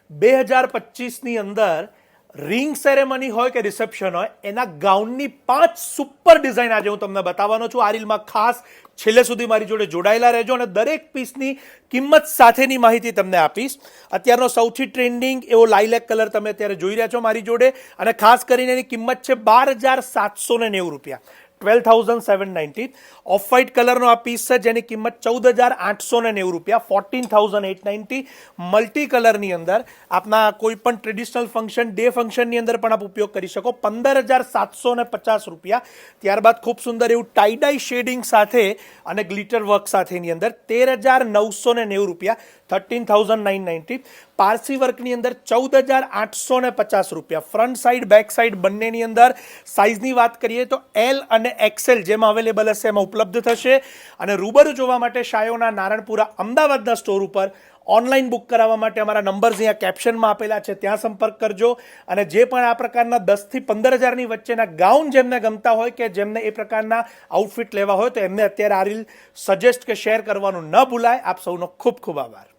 2025ની અંદર ring ceremony હોય કે રિસેપ્શન હોય એના ગાઉનની 5 સુપર ડિઝાઇન આજે હું તમને બતાવવાનો છું. આ રીલમાં ખાસ છેલ્લે સુધી મારી જોડે જોડાયેલા રહેજો અને દરેક પીસની કિંમત સાથેની માહિતી તમને આપીશ. અત્યારનો સૌથી ટ્રેન્ડિંગ એવો લાઇલેક કલર તમે અત્યારે જોઈ રહ્યા છો મારી જોડે, અને ખાસ કરીને એની કિંમત છે 12,790 રૂપિયા, 12,790. ઓફ વ્હાઇટ કલરનો આ પીસ છે જેની કિંમત 14,890 રૂપિયા, 14,890. મલ્ટી કલરની અંદર આપના કોઈ પણ ટ્રેડિશનલ ફંક્શન, ડે ફંક્શનની અંદર પણ આપ ઉપયોગ કરી શકો, 15,750 રૂપિયા. ત્યારબાદ ખૂબ સુંદર એવું ટાઈડાઈ શેડિંગ સાથે અને ગ્લિટર વર્ક સાથેની અંદર 13,990 રૂપિયા, 13,990. પારસી વર્કની અંદર 14,850 રૂપિયા. ફ્રન્ટ સાઈડ બેક સાઈડ બંનેની અંદર સાઇઝની વાત કરીએ તો એલ અને એક્સેલ જેમાં અવેલેબલ હશે એમાં ઉપલબ્ધ થશે. અને રૂબરૂ જોવા માટે શાયોના નારણપુરા અમદાવાદના સ્ટોર ઉપર ઓનલાઈન બુક કરાવવા માટે અમારા નંબર્સ અહીંયા કેપ્શનમાં આપેલા છે, ત્યાં સંપર્ક કરજો. અને જે પણ આ પ્રકારના 10,000 થી 15,000ની વચ્ચેના ગાઉન જેમને ગમતા હોય કે જેમને એ પ્રકારના આઉટફિટ લેવા હોય તો એમને અત્યારે આ રીલ સજેસ્ટ કે શેર કરવાનું ન ભૂલાય. આપ સૌનો ખૂબ ખૂબ આભાર.